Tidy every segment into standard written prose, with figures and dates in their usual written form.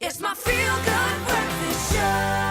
It's my feel-good breakfast show.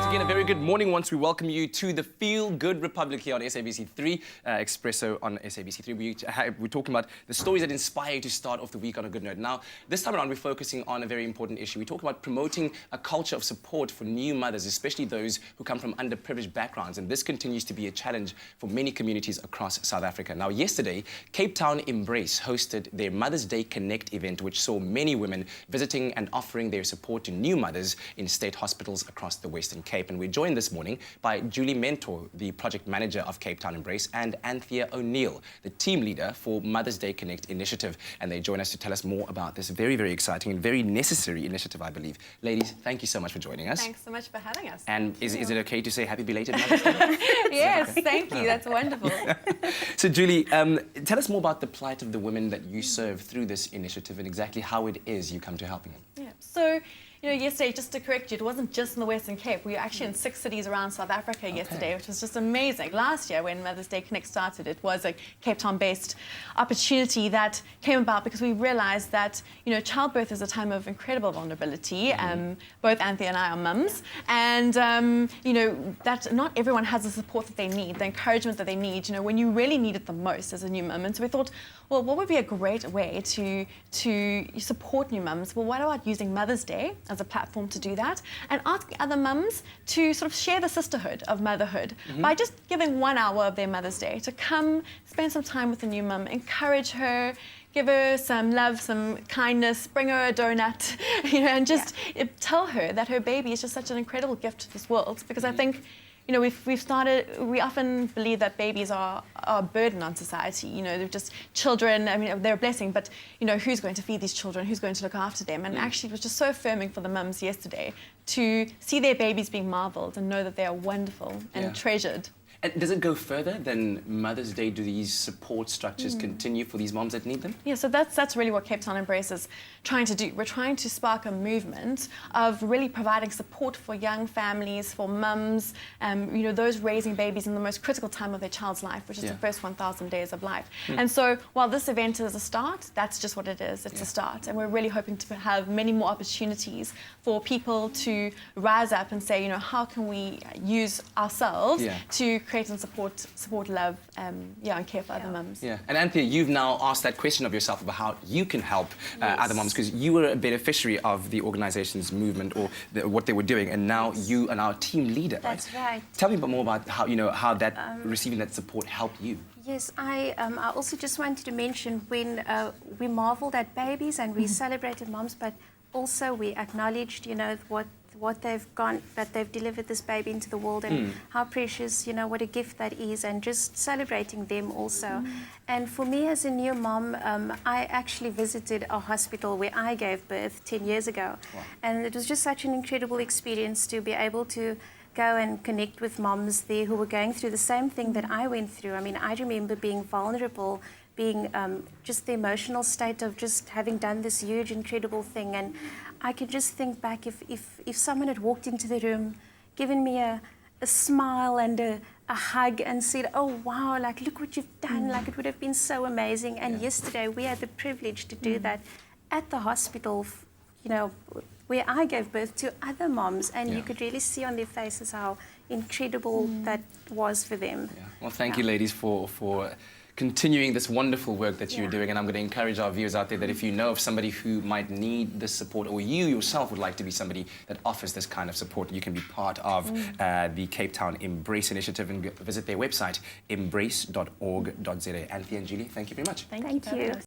Again, a very good morning once we welcome you to the Feel Good Republic here on SABC3, Expresso on SABC3. We're talking about the stories that inspire you to start off the week on a good note. Now, this time around, we're focusing on a very important issue. We're talking about promoting a culture of support for new mothers, especially those who come from underprivileged backgrounds. And this continues to be a challenge for many communities across South Africa. Now, yesterday, Cape Town Embrace hosted their Mother's Day Connect event, which saw many women visiting and offering their support to new mothers in state hospitals across the Western Cape. And we're joined this morning by Julie Mentor, the project manager of Cape Town Embrace, and Anthea O'Neill, the team leader for Mother's Day Connect initiative. And they join us to tell us more about this very, very exciting and very necessary initiative, I believe. Ladies, thank you so much for joining us. Thanks so much for having us. And is it okay to say happy belated Mother's Day? Yes, thank you. That's wonderful. So, Julie, tell us more about the plight of the women that you serve through this initiative and exactly how it is you come to helping them. Yeah. So, yesterday, just to correct you, it wasn't just in the Western Cape. We were actually in 6 cities around South Africa yesterday, which was just amazing. Last year, when Mother's Day Connect started, it was a Cape Town-based opportunity that came about because we realized that, childbirth is a time of incredible vulnerability. Both Anthea and I are mums. And, that not everyone has the support that they need, the encouragement that they need, when you really need it the most as a new mum. And so we thought, well, what would be a great way to support new mums? Well, what about using Mother's Day as a platform to do that, and asking other mums to sort of share the sisterhood of motherhood by just giving 1 hour of their Mother's Day to come spend some time with the new mum, encourage her, give her some love, some kindness, bring her a donut, and just tell her that her baby is just such an incredible gift to this world. Because I think, we often believe that babies are a burden on society. They're just children. I mean, they're a blessing, but, who's going to feed these children? Who's going to look after them? And actually, it was just so affirming for the mums yesterday to see their babies being marveled and know that they are wonderful and treasured. And does it go further than Mother's Day? Do these support structures continue for these moms that need them? Yeah, so that's really what Cape Town Embrace is trying to do. We're trying to spark a movement of really providing support for young families, for mums, those raising babies in the most critical time of their child's life, which is the first 1,000 days of life. And so while this event is a start, that's just what it is. It's a start. And we're really hoping to have many more opportunities for people to rise up and say, how can we use ourselves to create and support love, and care for other mums. Yeah, and Anthea, you've now asked that question of yourself about how you can help other mums, because you were a beneficiary of the organisation's movement or what they were doing, and now you are now a team leader. That's right. Tell me a bit more about how how that receiving that support helped you. Yes, I also just wanted to mention when we marveled at babies and we celebrated moms, but also we acknowledged, what they've delivered this baby into the world, and how precious, what a gift that is, and just celebrating them also. And for me as a new mom, I actually visited a hospital where I gave birth 10 years ago. Wow. And it was just such an incredible experience to be able to go and connect with moms there who were going through the same thing that I went through. I mean, I remember being vulnerable, being just the emotional state of just having done this huge, incredible thing. And I could just think back if someone had walked into the room, given me a smile and a hug and said, oh, wow, like, look what you've done, like, it would have been so amazing. And yesterday we had the privilege to do that at the hospital, where I gave birth to other moms, and you could really see on their faces how incredible that was for them. Yeah. Well, thank you, ladies, for continuing this wonderful work that you're doing, and I'm going to encourage our viewers out there that if you know of somebody who might need this support, or you yourself would like to be somebody that offers this kind of support, you can be part of the Cape Town Embrace initiative and visit their website, embrace.org.za. Anthea and Julie, thank you very much. Thank you.